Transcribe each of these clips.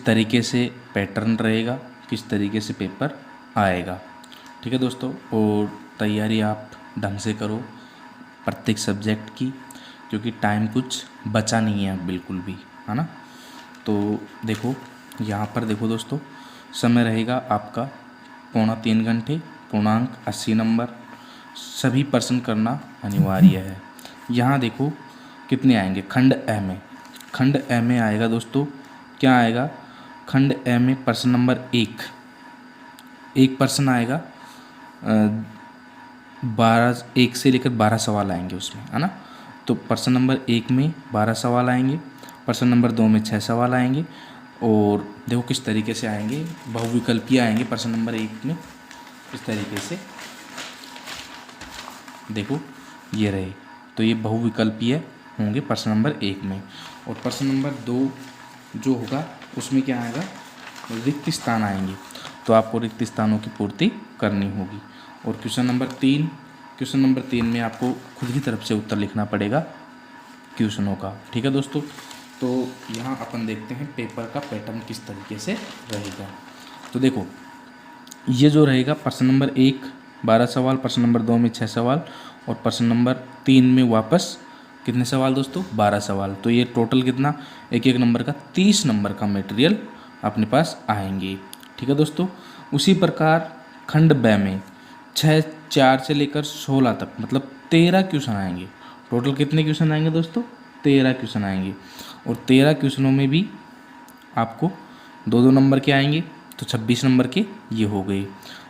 किस तरीके से पैटर्न रहेगा, किस तरीके से पेपर आएगा। ठीक है दोस्तों, और तैयारी आप ढंग से करो प्रत्येक सब्जेक्ट की, क्योंकि टाइम कुछ बचा नहीं है बिल्कुल भी, है ना। तो देखो यहाँ पर देखो दोस्तों, समय रहेगा आपका 2.25 घंटे, पूर्णांक 80 नंबर, सभी प्रश्न करना अनिवार्य है। यहाँ देखो कितने आएंगे, खंड ए में, खंड ए में आएगा दोस्तों, क्या आएगा, खंड ए में प्रश्न नंबर एक प्रश्न आएगा, 1 से लेकर 12 सवाल आएंगे उसमें, है ना। तो प्रश्न नंबर 1 में 12 सवाल आएंगे, प्रश्न नंबर 2 में 6 सवाल आएंगे, और देखो किस तरीके से आएंगे, बहुविकल्पीय आएंगे प्रश्न नंबर 1 में इस तरीके से, देखो ये रहे, तो ये बहुविकल्पीय होंगे प्रश्न नंबर 1 में। और प्रश्न नंबर 2 जो होगा उसमें क्या आएगा, रिक्त स्थान आएंगे, तो आपको रिक्त स्थानों की पूर्ति करनी होगी। और क्वेश्चन नंबर 3 में आपको खुद की तरफ से उत्तर लिखना पड़ेगा क्वेश्चनों का। ठीक है दोस्तों, तो यहाँ अपन देखते हैं पेपर का पैटर्न किस तरीके से रहेगा। तो देखो ये जो रहेगा, प्रश्न नंबर 1 12 सवाल, प्रश्न नंबर 2 में 6 सवाल, और प्रश्न नंबर 3 में वापस कितने सवाल दोस्तों, 12 सवाल। तो ये टोटल कितना, एक नंबर का 30 नंबर का मटेरियल अपने पास आएंगे। ठीक है दोस्तों, उसी प्रकार खंड ब में 4 से लेकर 16 तक, मतलब 13 क्वेश्चन आएंगे। टोटल कितने क्वेश्चन आएंगे दोस्तों, 13 क्वेश्चन आएंगे, और 13 क्वेश्चनों में भी आपको 2-2 नंबर के आएंगे, तो 26 नंबर के ये हो गए।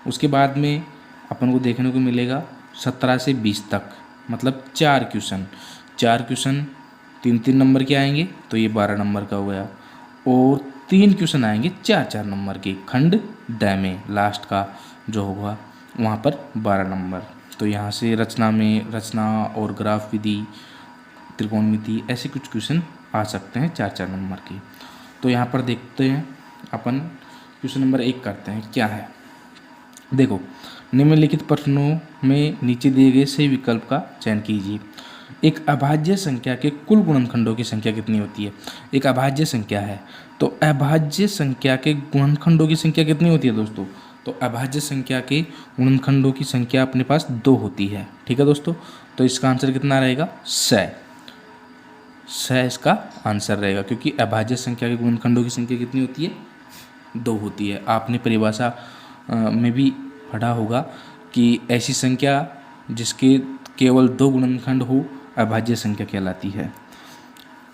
उसके बाद में अपन को देखने को मिलेगा 17 से 20 तक, मतलब 4 क्वेश्चन 3-3 नंबर के आएंगे, तो ये 12 नंबर का हो गया। और 3 क्वेश्चन आएंगे 4-4 नंबर के, खंड ड में लास्ट का जो होगा वहाँ पर 12 नंबर। तो यहाँ से रचना और ग्राफ विधि, त्रिकोणमिति, ऐसे कुछ क्वेश्चन आ सकते हैं 4-4 नंबर के। तो यहाँ पर देखते हैं अपन, क्वेश्चन नंबर 1 करते हैं, क्या है देखो, निम्नलिखित प्रश्नों में नीचे दिए गए सही विकल्प का चयन कीजिए। एक अभाज्य संख्या के कुल गुणनखंडों की संख्या कितनी होती है। एक अभाज्य संख्या है, तो अभाज्य संख्या के गुणनखंडों की संख्या कितनी होती है दोस्तों, तो अभाज्य संख्या के गुणनखंडों की संख्या अपने पास 2 होती है। ठीक है दोस्तों, तो इसका आंसर कितना रहेगा, 6 इसका आंसर रहेगा, क्योंकि अभाज्य संख्या के गुणनखंडों की संख्या कितनी होती है, 2 होती है। आपने परिभाषा में भी पढ़ा होगा कि ऐसी संख्या जिसके केवल 2 गुणनखंड हो अभाज्य संख्या कहलाती है।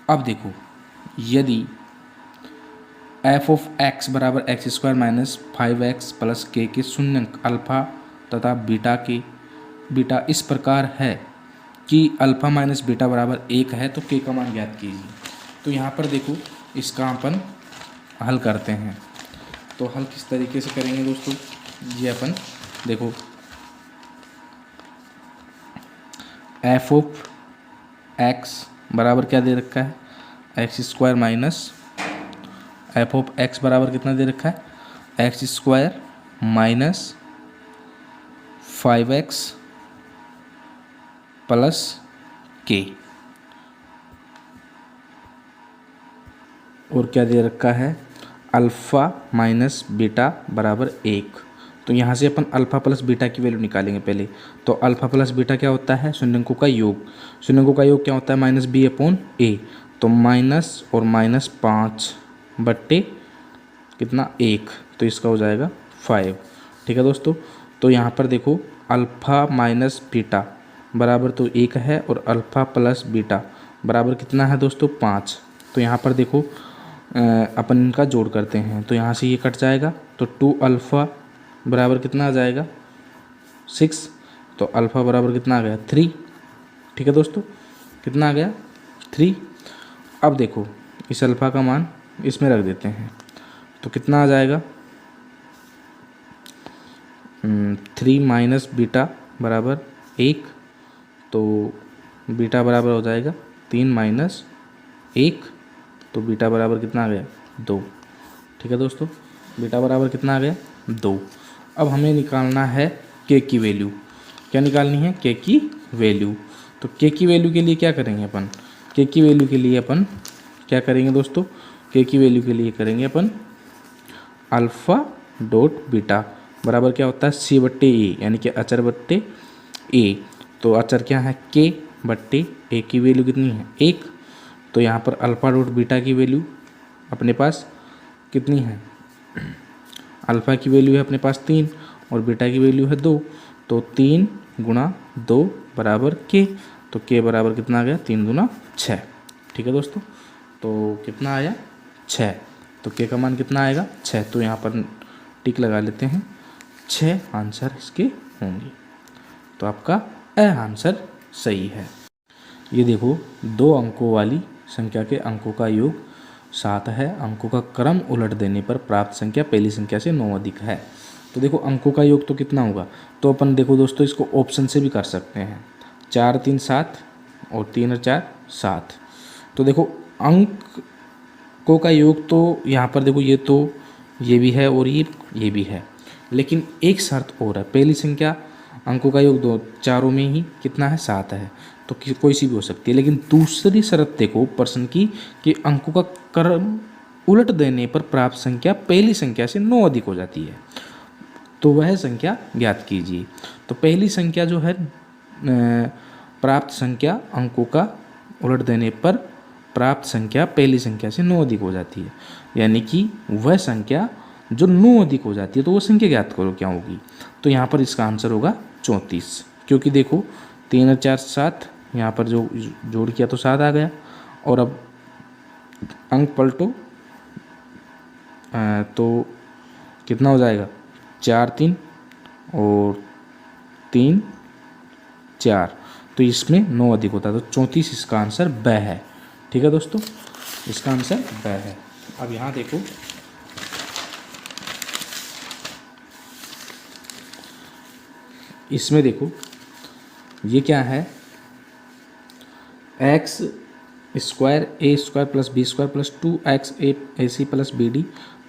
अब देखो, यदि f ऑफ x बराबर x² minus 5x plus k के शून्यंक अल्फा तथा बीटा इस प्रकार है कि अल्फा माइनस बीटा बराबर 1 है, तो k का मान ज्ञात कीजिए। तो यहाँ पर देखो, इसका अपन हल करते हैं। तो हल किस तरीके से करेंगे दोस्तों, ये अपन देखो, f ऑफ x बराबर क्या दे रखा है, x² minus f of x बराबर कितना दे रखा है, x² minus 5x plus k, और क्या दे रखा है, अल्फ़ा माइनस बीटा बराबर 1। तो यहाँ से अपन अल्फ़ा प्लस बीटा की वैल्यू निकालेंगे पहले। तो अल्फ़ा प्लस बीटा क्या होता है, शून्यंकों का योग। शून्यंकों का योग क्या होता है, -b/a। तो माइनस और -5 बट्टे कितना, 1, तो इसका हो जाएगा 5। ठीक है दोस्तों, तो यहाँ पर देखो, अल्फ़ा माइनस बीटा बराबर तो 1 है, और अल्फ़ा प्लस बीटा बराबर कितना है दोस्तों, 5। तो यहाँ पर देखो अपन इनका जोड़ करते हैं, तो यहाँ से ये कट जाएगा, तो 2 अल्फ़ा बराबर कितना आ जाएगा, 6। तो अल्फ़ा बराबर कितना आ गया, 3। ठीक है दोस्तों, कितना आ गया, 3। अब देखो, इस अल्फ़ा का मान इसमें रख देते हैं, तो कितना आ जाएगा, 3 माइनस बीटा बराबर 1। तो बीटा बराबर हो जाएगा 3 माइनस 1, तो बीटा बराबर कितना आ गया, 2। ठीक है दोस्तों, बीटा बराबर कितना आ गया, 2। अब हमें निकालना है k की वैल्यू। क्या निकालनी है, k की वैल्यू। तो k की वैल्यू के लिए क्या करेंगे अपन, k की वैल्यू के लिए अपन क्या करेंगे दोस्तों, k की वैल्यू के लिए करेंगे अपन अल्फ़ा डॉट बीटा बराबर क्या होता है सी बट्टे ए, यानी कि अचर बट्टे ए। तो अचर क्या है के बट्टे ए की वैल्यू कितनी है 1। तो यहाँ पर अल्फ़ा डॉट बीटा की वैल्यू अपने पास कितनी है, अल्फ़ा की वैल्यू है अपने पास 3 और बीटा की वैल्यू है 2। तो 3 गुणा 2 बराबर के। तो के बराबर कितना आ गया 3 दूना 6। ठीक है दोस्तों, तो कितना आया 6। तो के का मान कितना आएगा 6। तो यहाँ पर टिक लगा लेते हैं, 6 आंसर इसके होंगे। तो आपका ए आंसर सही है। ये देखो 2 अंकों वाली संख्या के अंकों का योग 7 है। अंकों का क्रम उलट देने पर प्राप्त संख्या पहली संख्या से 9 अधिक है। तो देखो अंकों का योग तो कितना होगा, तो अपन देखो दोस्तों इसको ऑप्शन से भी कर सकते हैं। 4 3 7 और 3 और 4 7। तो देखो अंकों का योग तो यहाँ पर देखो ये भी है और ये भी है, लेकिन एक शर्त और है। पहली संख्या अंकों का योग 2 चारों में ही कितना है 7 है, तो कोई सी भी हो सकती है। लेकिन दूसरी शर्त देखो प्रश्न की कि अंकों का क्रम उलट देने पर प्राप्त संख्या पहली संख्या से 9 अधिक हो जाती है। तो वह संख्या ज्ञात कीजिए। तो पहली संख्या जो है प्राप्त संख्या अंकों का उलट देने पर प्राप्त संख्या पहली संख्या से 9 अधिक हो जाती है, यानी कि वह संख्या जो 9 अधिक हो जाती है। तो वो संख्या ज्ञात करो क्या होगी। तो यहाँ पर इसका आंसर होगा 34, क्योंकि देखो 3 और 4 7, यहाँ पर जो जोड़ किया तो 7 आ गया। और अब अंक पलटो तो कितना हो जाएगा 4 3 और 3 4, तो इसमें 9 अधिक होता है। तो 34 इसका आंसर ब है। ठीक है दोस्तों, इसका आंसर ब है। अब यहाँ देखो इसमें देखो ये क्या है x square a square plus b square plus 2x a c plus b d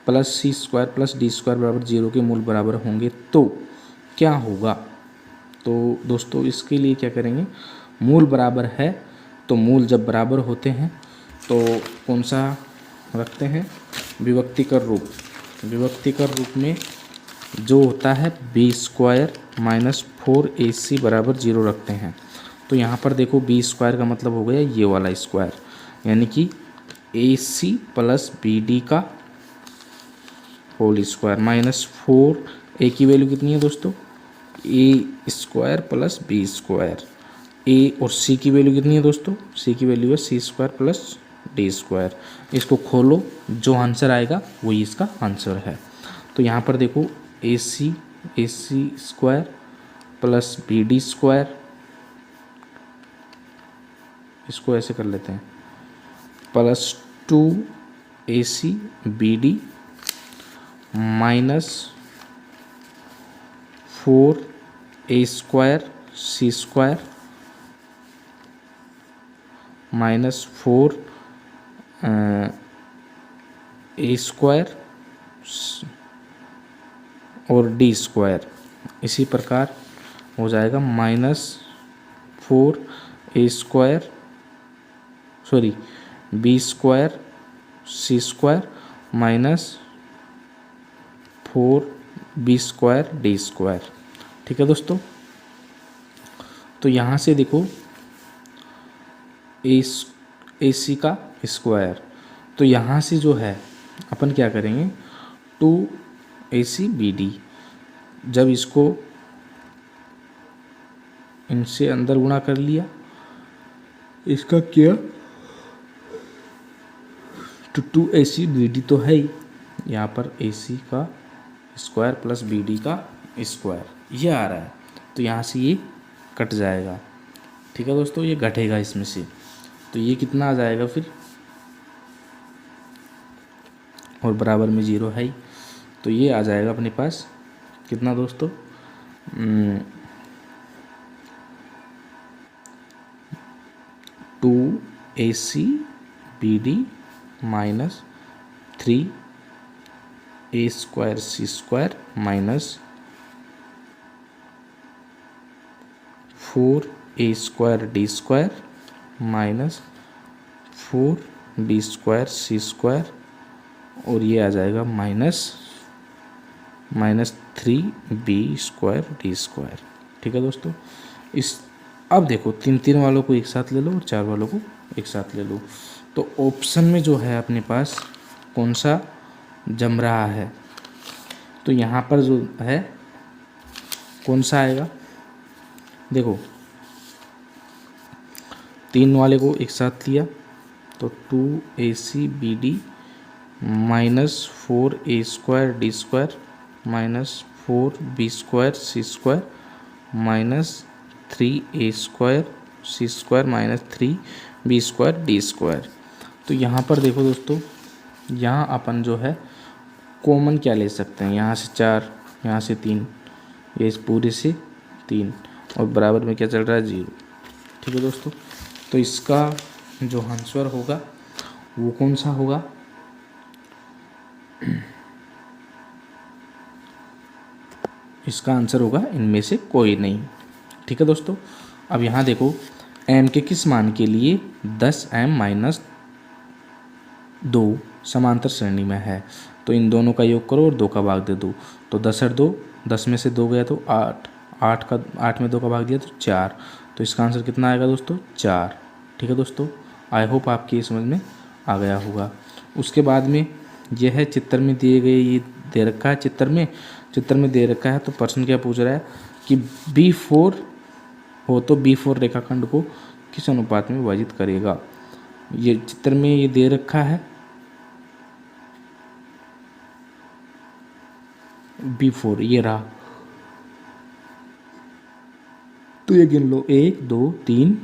plus c square plus d square बराबर 0 के मूल बराबर होंगे तो क्या होगा। तो दोस्तों इसके लिए क्या करेंगे, मूल बराबर है तो मूल जब बराबर होते हैं तो कौन सा रखते हैं विभक्तिकर रूप। विभक्तिकर रूप में जो होता है बी स्क्वायर माइनस 4ac बराबर 0 रखते हैं। तो यहाँ पर देखो बी स्क्वायर का मतलब हो गया ये वाला स्क्वायर, यानी कि ac प्लस बी डी का होल स्क्वायर माइनस 4 ए की वैल्यू कितनी है दोस्तों ए स्क्वायर प्लस बी स्क्वायर। ए और सी की वैल्यू कितनी है दोस्तों, सी की वैल्यू है सी स्क्वायर प्लस डी स्क्वायर। इसको खोलो, जो आंसर आएगा वही इसका आंसर है। तो यहाँ पर देखो a c square plus b d square, इसको ऐसे कर लेते हैं, plus 2ac b d minus 4a square c square minus 4 a square और डी स्क्वायर। इसी प्रकार हो जाएगा minus 4a square sorry b square c square minus 4b square d square. ठीक है दोस्तों, तो यहाँ से देखो ए सी का स्क्वायर, तो यहाँ से जो है अपन क्या करेंगे 2ac बी डी, जब इसको इनसे अंदर गुणा कर लिया इसका क्या तो 2ac बी डी तो है ही, यहाँ पर ac का स्क्वायर प्लस बी डी का स्क्वायर ये आ रहा है। तो यहाँ से ये कट जाएगा। ठीक है दोस्तों, ये घटेगा इसमें से, तो ये कितना आ जाएगा फिर, और बराबर में 0 है ही, तो ये आ जाएगा अपने पास कितना दोस्तों 2ac b d minus 3a square c square minus 4a square d square minus 4b square c square, और ये आ जाएगा माइनस -3b² ठीक है दोस्तों। अब देखो 3 वालों को एक साथ ले लो और 4 वालों को एक साथ ले लो। तो ऑप्शन में जो है अपने पास कौन सा जम रहा है, तो यहाँ पर जो है कौन सा आएगा, देखो 3 वाले को एक साथ लिया तो 2acbd -4a²d² -4b²c² -3a²c² -3b²d²। तो यहाँ पर देखो दोस्तों, यहाँ अपन जो है कॉमन क्या ले सकते हैं, यहाँ से 4, यहाँ से 3, ये इस पूरे से 3 और बराबर में क्या चल रहा है 0। ठीक है दोस्तों, तो इसका जो आंसर होगा वो कौन सा होगा, इसका आंसर होगा इनमें से कोई नहीं। ठीक है दोस्तों, अब यहाँ देखो m के किस मान के लिए 10m-2 समांतर श्रेणी में है, तो इन दोनों का योग करो और 2 का भाग दे दो, तो 10 और 2, 10 में से 2 गया तो 8, 8 में 2 का भाग दिया तो 4, तो इसका आंसर कितना आएगा दोस्तों 4। ठीक है दोस्तों, आई होप आपकी ये समझ में आ गया होगा। उसके बाद में यह है चित्र में दिए गए, ये दे रखा है चित्र में दे रखा है, तो प्रश्न क्या पूछ रहा है कि B4 हो तो B4 रेखाखंड को किस अनुपात में विभाजित करेगा। ये चित्र में ये दे रखा है B4, ये रहा, तो ये गिन लो 1 2 3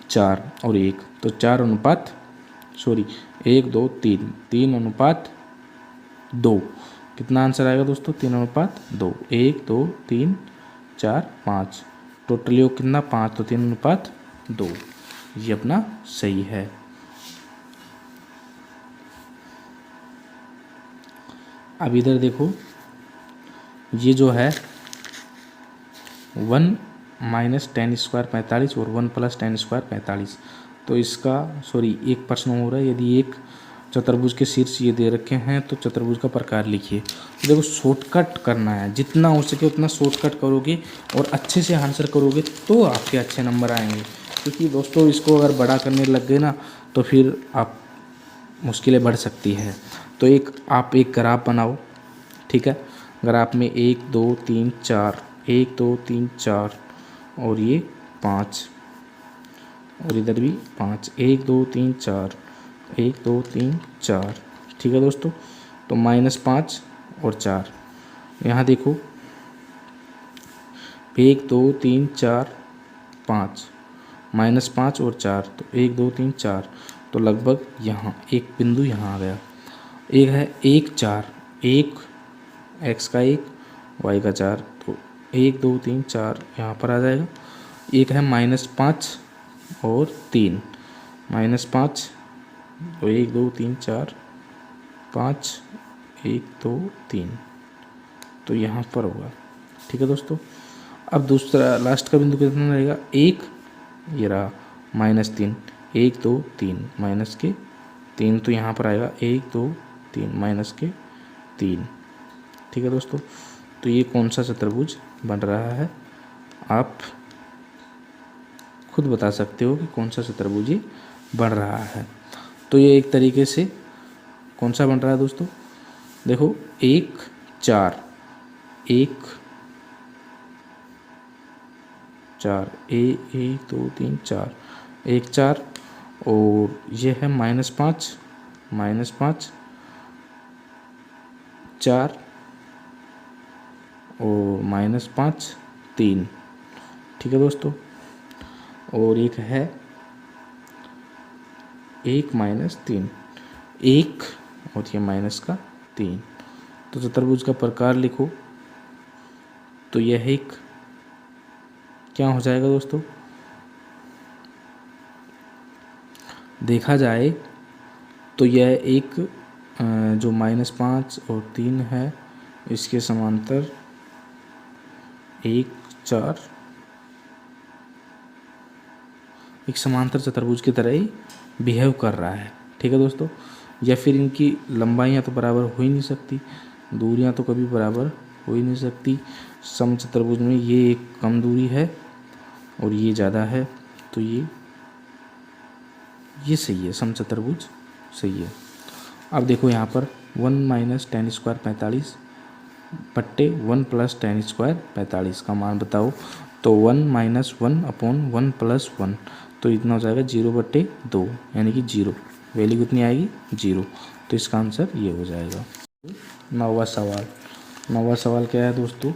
4 और 1, तो 1 2 3 2, कितना आंसर आएगा दोस्तों 3:2, 1 2 3 4 5, टोटल योग कितना 5, तो 3:2, ये अपना सही है। अब इधर देखो, ये जो है 1 - tan² 45 और 1 + tan² 45, तो इसका एक प्रश्न हो रहा है, यदि एक चतुर्भुज के शीर्ष ये दे रखे हैं तो चतुर्भुज का प्रकार लिखिए। तो देखो शॉर्टकट करना है, जितना हो सके उतना शॉर्टकट करोगे और अच्छे से आंसर करोगे तो आपके अच्छे नंबर आएंगे, क्योंकि दोस्तों इसको अगर बड़ा करने लग गए ना तो फिर आप मुश्किलें बढ़ सकती है। तो आप एक ग्राफ बनाओ, ठीक है, ग्राफ में 1 2 3 4, 1 2 3 4 और ये 5 और इधर भी 5, 1 2 3 4, 1 2 3 4। ठीक है दोस्तों, तो -5 और 4, यहाँ देखो 1 2 3 4 5, -5 और 4, तो 1 2 3 4, तो लगभग यहाँ एक बिंदु यहाँ आ गया। एक है 1 4, 1 x का 1 y का 4, तो 1 2 3 4 यहाँ पर आ जाएगा। एक है -5 और 3, -5, तो 1 2 3 4 5, 1 2 3, तो यहाँ पर होगा। ठीक है दोस्तों, अब दूसरा लास्ट का बिंदु कितना रहेगा 1, ये रहा -3, 1 2 3 माइनस के 3, तो यहाँ पर आएगा 1 2 3 माइनस के 3। ठीक है दोस्तों, तो ये कौन सा चतुर्भुज बन रहा है, आप खुद बता सकते हो कि कौन सा चतुर्भुज ये बन रहा है। तो ये एक तरीके से कौन सा बन रहा है दोस्तों, देखो 1 4 1 4, 1 2 3 4, 1 4 और ये है -5 4 और -5 3। ठीक है दोस्तों, और एक है 1 -3, 1 और ये -3। तो चतुर्भुज का प्रकार लिखो, तो यह एक क्या हो जाएगा दोस्तों, देखा जाए तो यह एक जो -5 और 3 है इसके समांतर 1 4 एक समांतर चतुर्भुज की तरह ही बिहेव कर रहा है। ठीक है दोस्तों, या फिर इनकी लंबाइयाँ तो बराबर हो ही नहीं सकती, दूरियाँ तो कभी बराबर हो ही नहीं सकती। समचतुर्भुज में ये एक कम दूरी है और ये ज़्यादा है, तो ये सही है, समचतुर्भुज सही है। अब देखो यहाँ पर 1 माइनस टेन स्क्वायर 45 बट्टे 1 प्लस टेन स्क्वायर 45 का मान बताओ। तो 1 माइनस 1 अपॉन 1 प्लस 1, तो इतना हो जाएगा 0/2, यानी कि 0। वैल्यू कितनी आएगी? 0। तो इसका आंसर ये हो जाएगा। 9वां सवाल। 9वां सवाल क्या है दोस्तों?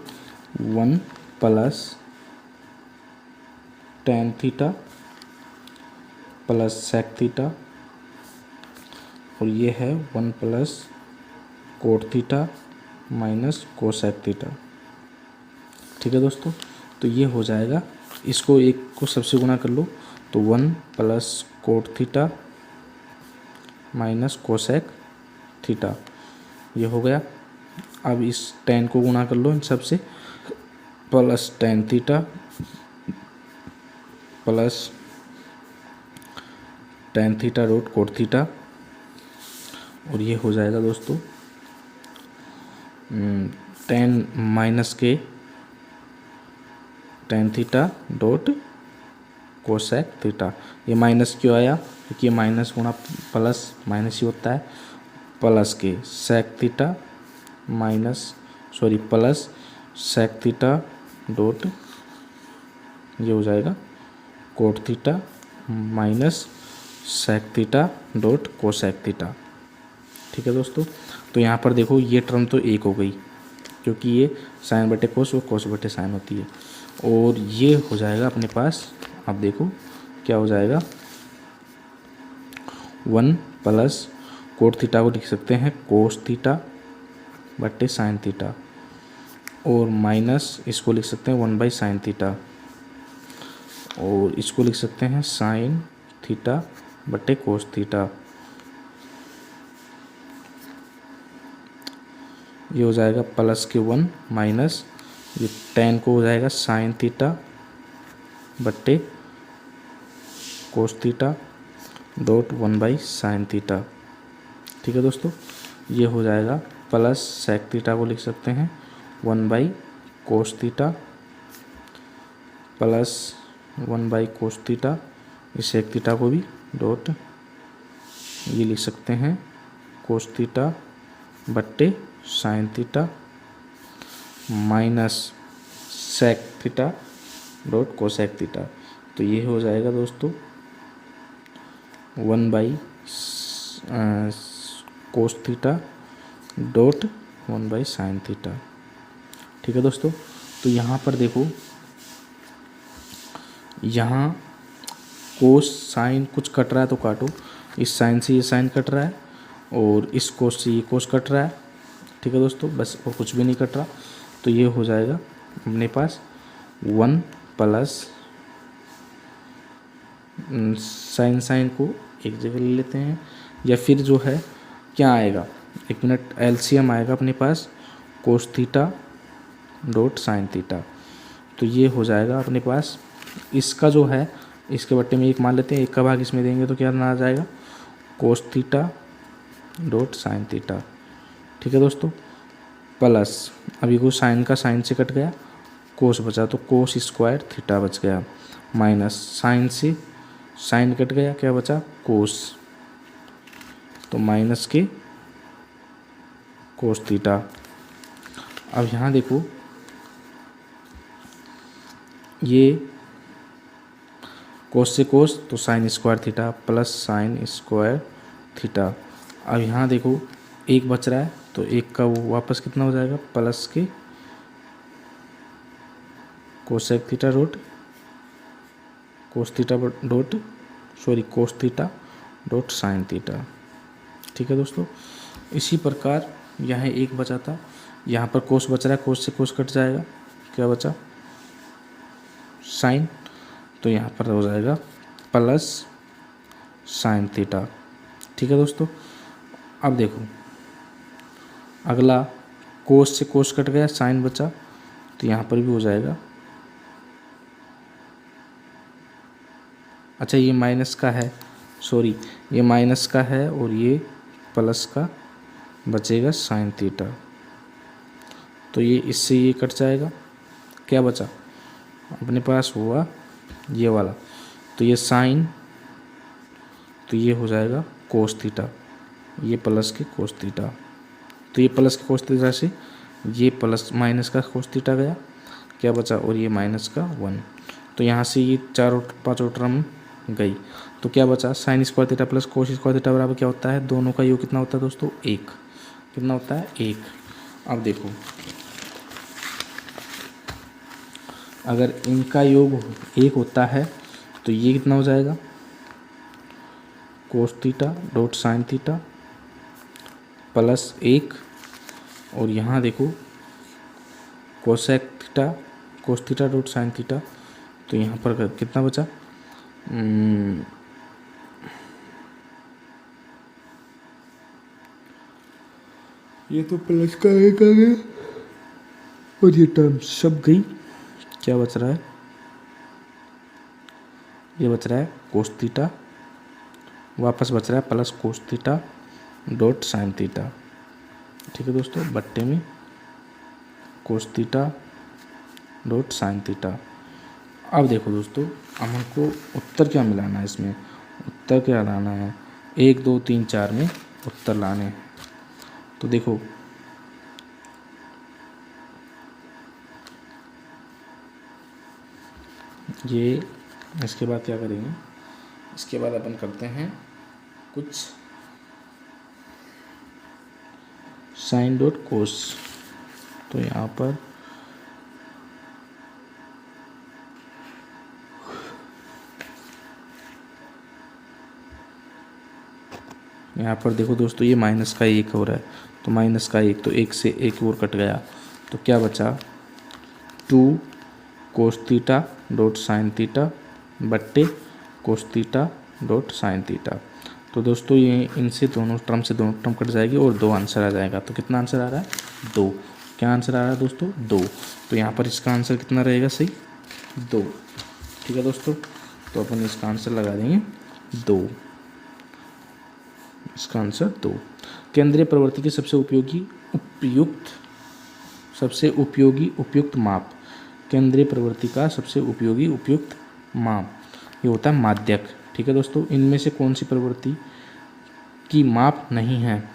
1 plus tan theta plus sec theta, और ये है 1 plus cot theta minus cosec theta. ठीक है दोस्तों, तो ये हो जाएगा। इसको एक को सबसे गुणा कर लो, तो 1 plus cot theta minus cosec theta, ये हो गया। अब इस टेन को गुणा कर लो इन सब से, plus tan theta plus tan theta root cot theta, और ये हो जाएगा दोस्तों 10 माइनस के tan theta dot cosec theta. ये माइनस क्यों आया? क्योंकि ये माइनस गुणा प्लस माइनस ही होता है। प्लस के sec theta plus sec theta dot, ये हो जाएगा cot theta minus sec theta dot cosec theta. ठीक है दोस्तों, तो यहाँ पर देखो ये टर्म तो एक हो गई, क्योंकि ये साइन बटे कोस और कोस बटे साइन होती है, और ये हो जाएगा अपने पास। अब देखो क्या हो जाएगा, 1 प्लस कोट थीटा को लिख सकते हैं कोस थीटा बटे साइन थीटा, और माइनस इसको लिख सकते हैं 1 बाई साइन थीटा, और इसको लिख सकते हैं साइन थीटा बटे कोस थीटा। ये हो जाएगा प्लस के 1 माइनस ये टेन को हो जाएगा साइन थीटा बट्टे cos theta dot 1 by sine theta. ठीक है दोस्तों, ये हो जाएगा प्लस सेक थीटा को लिख सकते हैं 1 by cos theta plus 1 by cos theta, इस सेक थीटा को भी डॉट ये लिख सकते हैं कोस थीटा बट्टे sine theta minus sec theta dot cosec theta. तो ये हो जाएगा दोस्तों 1 by cos theta dot 1 by sine theta. ठीक है दोस्तों, तो यहाँ पर देखो, यहाँ कोस साइन कुछ कट रहा है तो काटो। इस साइन से ये साइन कट रहा है और इस कोस से ये कोस कट रहा है। ठीक है दोस्तों, बस और कुछ भी नहीं कट रहा। तो ये हो जाएगा अपने पास 1 प्लस साइन को एक जगह ले लेते हैं, या फिर जो है क्या आएगा, एक मिनट, एलसीएम आएगा अपने पास cos theta dot sine theta. तो ये हो जाएगा अपने पास, इसका जो है इसके बट्टे में एक मान लेते हैं, एक का भाग इसमें देंगे तो क्या आ जाएगा कोस थीटा डॉट साइन थीटा। ठीक है दोस्तों, प्लस अभी को साइन का साइन से कट गया, कोस बचा तो कोस स्क्वायर थीटा बच गया, माइनस साइन से साइन कट गया, क्या बचा कोस, तो माइनस के कोस थीटा। अब यहाँ देखो ये कोस से कोस तो sine square theta plus sine square theta. अब यहाँ देखो एक बच रहा है, तो एक का वो वापस कितना हो जाएगा प्लस के कोसेक थीटा डॉट कोस थीटा डॉट कोस थीटा डॉट साइन थीटा। ठीक है दोस्तों, इसी प्रकार यहाँ एक बचा था, यहाँ पर कोस बच रहा है, कोस से कोस कट जाएगा, क्या बचा साइन, तो यहाँ पर हो जाएगा प्लस साइन थीटा। ठीक है दोस्तों, अब देखो अगला कोस से कोस कट गया, साइन बचा, तो यहाँ पर भी हो जाएगा, अच्छा ये माइनस का है, सॉरी ये माइनस का है और ये प्लस का बचेगा साइन थीटा। तो ये इससे ये कट जाएगा, क्या बचा अपने पास हुआ ये वाला, तो ये साइन, तो ये हो जाएगा कोस थीटा, ये प्लस के कोस थीटा, तो ये प्लस के कोस थीटा से ये प्लस माइनस का कोस थीटा गया, क्या बचा, और ये माइनस का 1, तो यहाँ से ये चारों पाँचों टर्म गई, तो क्या बचा sine square theta plus cos square theta बराबर क्या होता है, दोनों का योग कितना होता है दोस्तों 1, कितना होता है 1। अब देखो अगर इनका योग 1 होता है तो ये कितना हो जाएगा, कोस theta dot sine theta plus 1, और यहाँ देखो cosec theta cos theta dot sine theta, तो यहाँ पर कितना बचा, ये तो प्लस का 1 आ गया और ये टर्म सब गई, क्या बच रहा है, ये बच रहा है कोस थीटा, वापस बच रहा है plus cos theta dot sine theta, ठीक है दोस्तों, बट्टे में कोस थीटा डॉट साइन थीटा। अब देखो दोस्तों अब हमको उत्तर क्या मिलाना है, इसमें उत्तर क्या लाना है, 1 2 3 4 में उत्तर लाने हैं। तो देखो ये इसके बाद क्या करेंगे, इसके बाद अपन करते हैं कुछ साइन डॉट कोस, तो यहाँ पर देखो दोस्तों ये माइनस का 1 हो रहा है, तो माइनस का 1, तो 1 से 1 और कट गया, तो क्या बचा 2 cos theta dot sine theta बट्टे cos theta dot sine theta. तो दोस्तों ये इनसे दोनों टर्म कट जाएगी और 2 आंसर आ जाएगा, तो कितना आंसर आ रहा है 2, क्या आंसर आ रहा है दोस्तों 2, तो यहाँ पर इसका आंसर कितना रहेगा सही 2, ठीक है दोस्तों, तो अपन इसका आंसर लगा देंगे 2, इसका आंसर 2। केंद्रीय प्रवृत्ति के सबसे उपयुक्त माप, केंद्रीय प्रवृत्ति का सबसे उपयुक्त माप ये होता है माध्यक, ठीक है दोस्तों, इनमें से कौन सी प्रवृत्ति की माप नहीं है,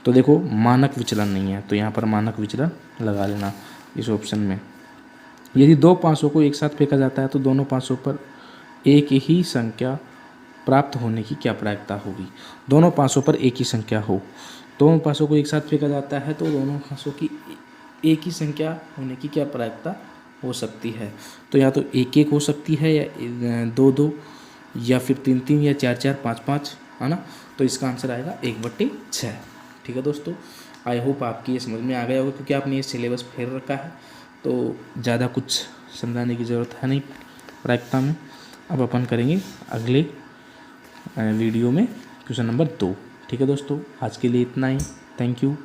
तो देखो मानक विचलन नहीं है, तो यहाँ पर मानक विचलन लगा लेना इस ऑप्शन में। यदि 2 पासों को एक साथ फेंका जाता है तो दोनों पासों पर एक ही संख्या प्राप्त होने की क्या प्रायिकता होगी, दोनों पासों पर एक ही संख्या हो, दोनों पासों को एक साथ फेंका जाता है तो दोनों पासों की एक ही संख्या होने की क्या प्रायिकता हो सकती है, तो या तो 1 1 हो सकती है या 2 2 या फिर 3 3 या 4 4 5 5, है ना, तो इसका आंसर आएगा 1/6, ठीक है दोस्तों। आई होप आपकी ये समझ में आ गया होगा, क्योंकि आपने ये सिलेबस फेर रखा है तो ज़्यादा कुछ समझाने की ज़रूरत है नहीं प्रायिकता में। अब अपन करेंगे अगले वीडियो में क्वेश्चन नंबर 2, ठीक है दोस्तों, आज के लिए इतना ही, थैंक यू।